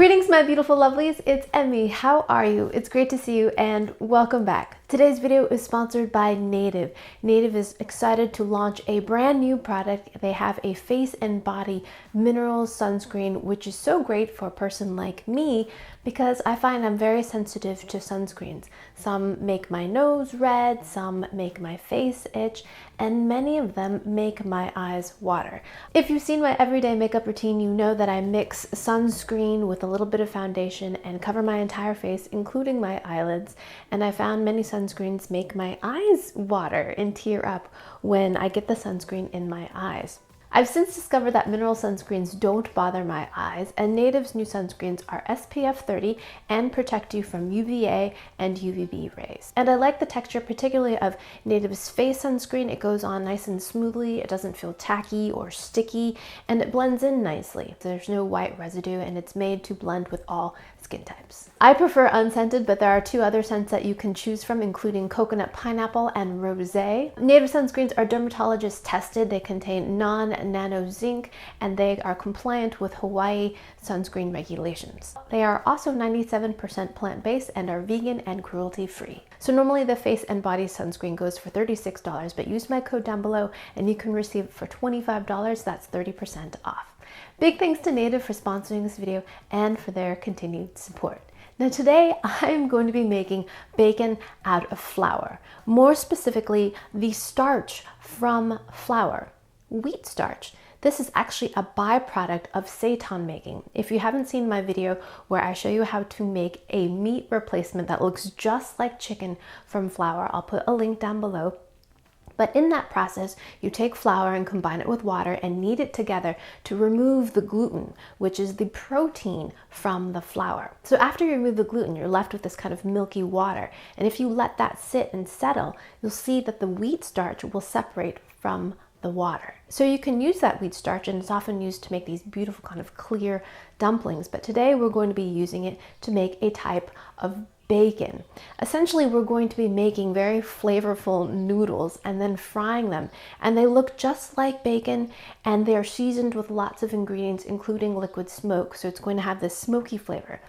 Greetings, my beautiful lovelies. It's Emmy. How are you? It's great to see you and welcome back. Today's video is sponsored by Native. Native is excited to launch a brand new product. They have a face and body mineral sunscreen, which is so great for a person like me because I find I'm very sensitive to sunscreens. Some make my nose red, some make my face itch, and many of them make my eyes water. If you've seen my everyday makeup routine, you know that I mix sunscreen with a little bit of foundation and cover my entire face, including my eyelids. And I found many sunscreens make my eyes water and tear up when I get the sunscreen in my eyes. I've since discovered that mineral sunscreens don't bother my eyes, and Native's new sunscreens are SPF 30 and protect you from UVA and UVB rays. And I like the texture particularly of Native's face sunscreen. It goes on nice and smoothly, it doesn't feel tacky or sticky, and it blends in nicely. There's no white residue and it's made to blend with all skin types. I prefer unscented, but there are two other scents that you can choose from, including coconut pineapple and rosé. Native sunscreens are dermatologist tested. They contain non-nano zinc and they are compliant with Hawaii sunscreen regulations. They are also 97% plant-based and are vegan and cruelty-free. So normally the face and body sunscreen goes for $36, but use my code down below and you can receive it for $25. That's 30% off. Big thanks to Native for sponsoring this video and for their continued support. Now today I'm going to be making bacon out of flour, more specifically the starch from flour, wheat starch. This is actually a byproduct of seitan making. If you haven't seen my video where I show you how to make a meat replacement that looks just like chicken from flour, I'll put a link down below. But in that process, you take flour and combine it with water and knead it together to remove the gluten, which is the protein from the flour. So after you remove the gluten, you're left with this kind of milky water. And if you let that sit and settle, you'll see that the wheat starch will separate from the water. So you can use that wheat starch, and it's often used to make these beautiful kind of clear dumplings. But today we're going to be using it to make a type of bacon. Essentially, we're going to be making very flavorful noodles and then frying them. And they look just like bacon and they're seasoned with lots of ingredients, including liquid smoke. So it's going to have this smoky flavor.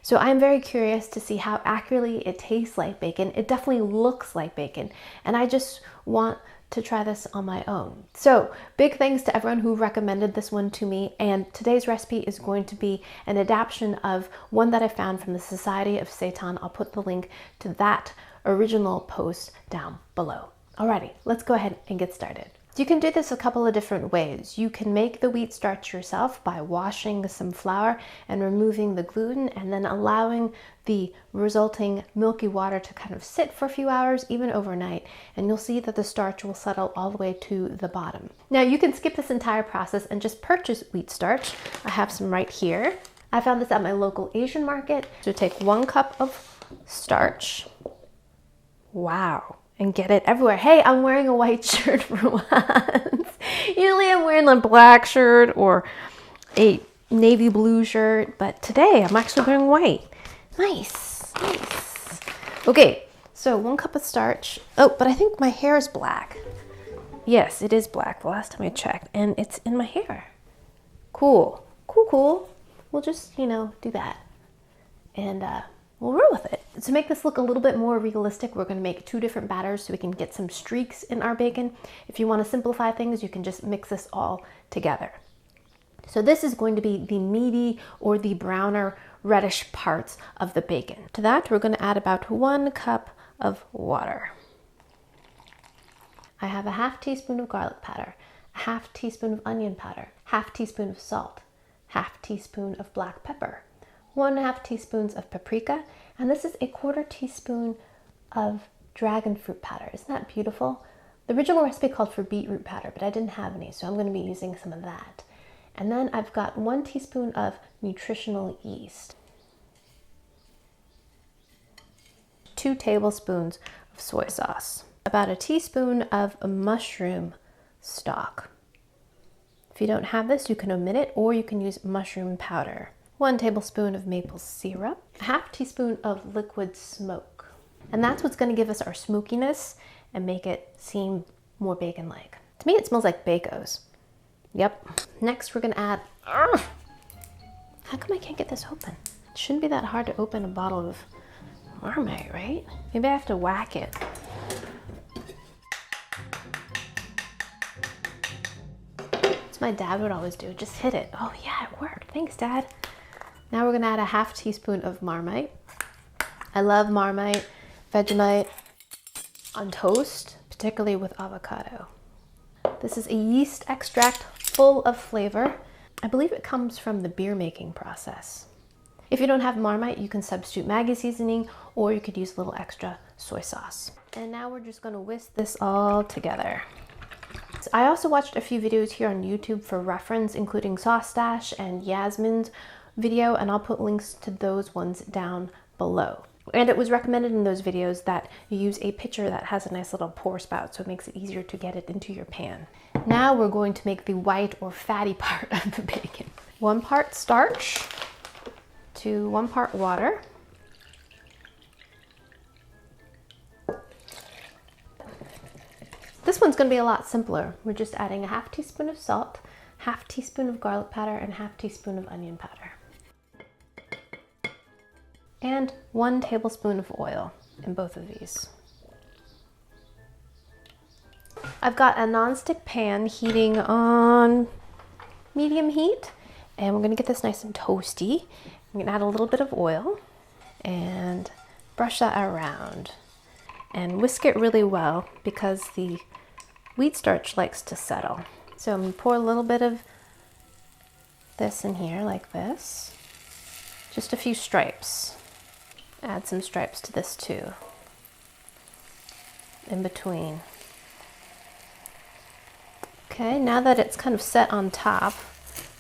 So I'm very curious to see how accurately it tastes like bacon. It definitely looks like bacon. And I just want to try this on my own. So big thanks to everyone who recommended this one to me, and today's recipe is going to be an adaptation of one that I found from the Society of Seitan. I'll put the link to that original post down below. Alrighty, let's go ahead and get started. You can do this a couple of different ways. You can make the wheat starch yourself by washing some flour and removing the gluten and then allowing the resulting milky water to kind of sit for a few hours, even overnight, and you'll see that the starch will settle all the way to the bottom. Now you can skip this entire process and just purchase wheat starch. I have some right here. I found this at my local Asian market. So take 1 cup of starch. Wow. And get it everywhere. Hey, I'm wearing a white shirt for once. Usually I'm wearing a black shirt or a navy blue shirt, but today I'm actually wearing white. Nice, nice. Okay, so 1 cup of starch. Oh, but I think my hair is black. Yes, it is black the last time I checked, and it's in my hair. Cool, cool, cool. We'll just, do that. And we'll roll with it. To make this look a little bit more realistic, we're going to make 2 different batters so we can get some streaks in our bacon. If you want to simplify things, you can just mix this all together. So this is going to be the meaty or the browner reddish parts of the bacon. To that, we're going to add about 1 cup of water. I have a ½ teaspoon of garlic powder, a ½ teaspoon of onion powder, ½ teaspoon of salt, ½ teaspoon of black pepper, 1½ teaspoons of paprika, and this is a ¼ teaspoon of dragon fruit powder. Isn't that beautiful? The original recipe called for beetroot powder, but I didn't have any, so I'm going to be using some of that. And then I've got 1 teaspoon of nutritional yeast, 2 tablespoons of soy sauce, about 1 teaspoon of mushroom stock. If you don't have this, you can omit it, or you can use mushroom powder. 1 tablespoon of maple syrup, a ½ teaspoon of liquid smoke. And that's what's going to give us our smokiness and make it seem more bacon-like. To me, it smells like Bacos. Yep. Next, we're going to add How come I can't get this open? It shouldn't be that hard to open a bottle of Marmite, right? Maybe I have to whack it. That's what my dad would always do, just hit it. Oh yeah, it worked. Thanks, Dad. Now we're gonna add a half teaspoon of Marmite. I love Marmite, Vegemite on toast, particularly with avocado. This is a yeast extract full of flavor. I believe it comes from the beer making process. If you don't have Marmite, you can substitute Maggi seasoning, or you could use a little extra soy sauce. And now we're just gonna whisk this all together. So I also watched a few videos here on YouTube for reference, including Sauce Stash and Yasmin's video, and I'll put links to those ones down below. And it was recommended in those videos that you use a pitcher that has a nice little pour spout, so it makes it easier to get it into your pan. Now we're going to make the white or fatty part of the bacon. 1 part starch to 1 part water. This one's gonna be a lot simpler. We're just adding a half teaspoon of salt, half teaspoon of garlic powder, and half teaspoon of onion powder. And 1 tablespoon of oil in both of these. I've got a nonstick pan heating on medium heat, and we're gonna get this nice and toasty. I'm gonna add a little bit of oil and brush that around and whisk it really well because the wheat starch likes to settle. So I'm gonna pour a little bit of this in here like this. Just a few stripes. Add some stripes to this too, in between. Okay, now that it's kind of set on top,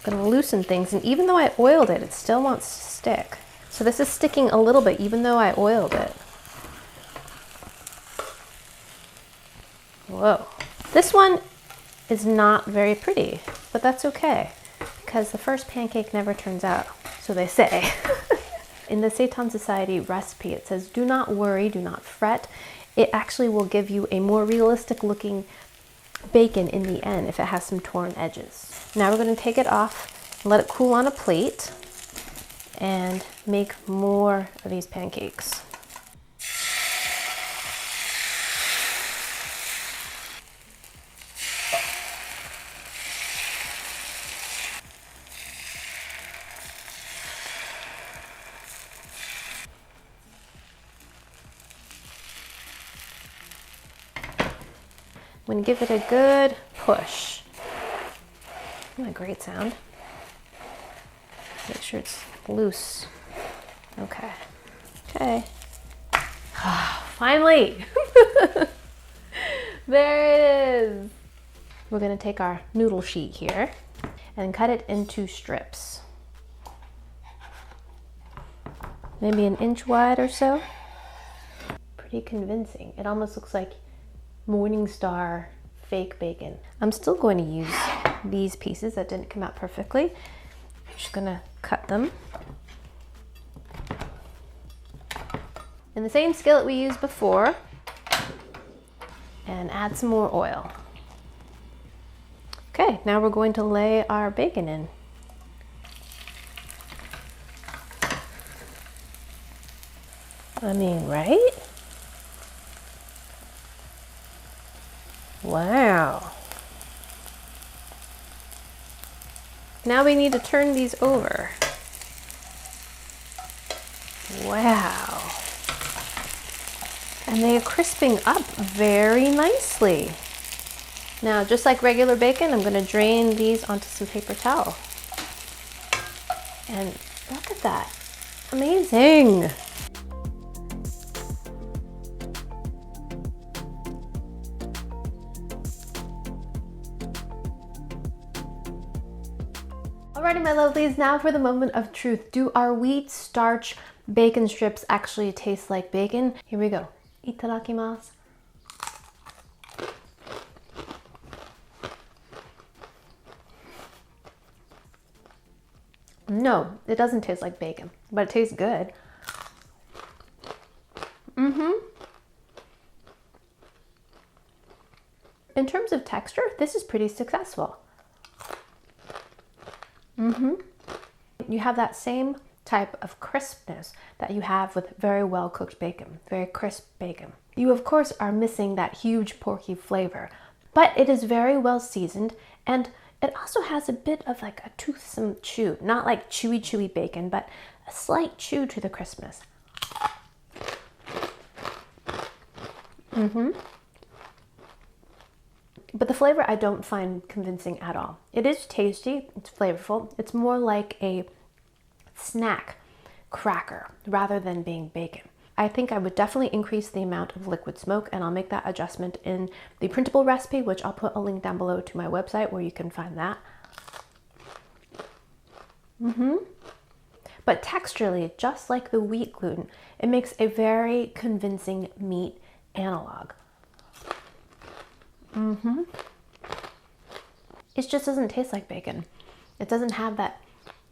I'm gonna loosen things, and even though I oiled it, it still wants to stick. So this is sticking a little bit even though I oiled it. Whoa. This one is not very pretty, but that's okay, because the first pancake never turns out, so they say. In the Seitan Society recipe, it says, do not worry, do not fret. It actually will give you a more realistic looking bacon in the end if it has some torn edges. Now we're going to take it off, let it cool on a plate, and make more of these pancakes. I'm going to give it a good push. What a great sound. Make sure it's loose. Okay. Okay. Finally! There it is! We're going to take our noodle sheet here and cut it into strips. Maybe 1 inch wide or so. Pretty convincing. It almost looks like Morningstar fake bacon. I'm still going to use these pieces that didn't come out perfectly. I'm just gonna cut them in the same skillet we used before and add some more oil. Okay, now we're going to lay our bacon in. I mean, right? Wow. Now we need to turn these over. Wow. And they are crisping up very nicely. Now, just like regular bacon, I'm going to drain these onto some paper towel. And look at that. Amazing. Alrighty, my lovelies, now for the moment of truth. Do our wheat starch bacon strips actually taste like bacon? Here we go. Itadakimasu. No, it doesn't taste like bacon, but it tastes good. In terms of texture, this is pretty successful. you have that same type of crispness that you have with very well cooked bacon, very crisp bacon. You of course are missing that huge porky flavor, but it is very well seasoned, and it also has a bit of like a toothsome chew, not like chewy bacon, but a slight chew to the crispness. But the flavor I don't find convincing at all. It is tasty, it's flavorful. It's more like a snack cracker rather than being bacon. I think I would definitely increase the amount of liquid smoke, and I'll make that adjustment in the printable recipe, which I'll put a link down below to my website where you can find that. But texturally, just like the wheat gluten, it makes a very convincing meat analog. It just doesn't taste like bacon. It doesn't have that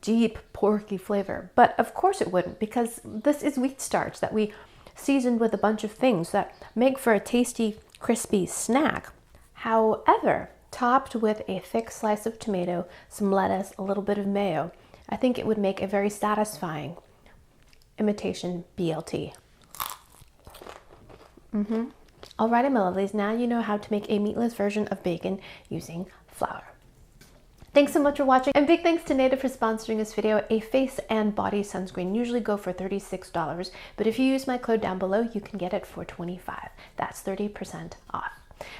deep porky flavor, but of course it wouldn't, because this is wheat starch that we seasoned with a bunch of things that make for a tasty, crispy snack. However, topped with a thick slice of tomato, some lettuce, a little bit of mayo, I think it would make a very satisfying imitation BLT. Alrighty, my lovelies, now you know how to make a meatless version of bacon using flour. Thanks so much for watching, and big thanks to Native for sponsoring this video. A face and body sunscreen usually go for $36, but if you use my code down below, you can get it for $25. That's 30% off.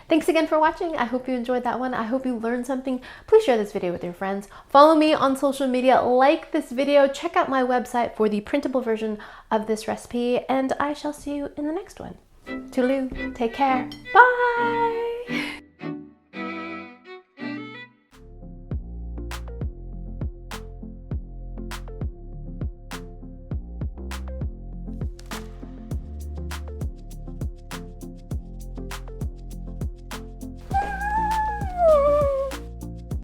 Thanks again for watching. I hope you enjoyed that one. I hope you learned something. Please share this video with your friends. Follow me on social media, like this video, check out my website for the printable version of this recipe, and I shall see you in the next one. Toodaloo, take care, bye!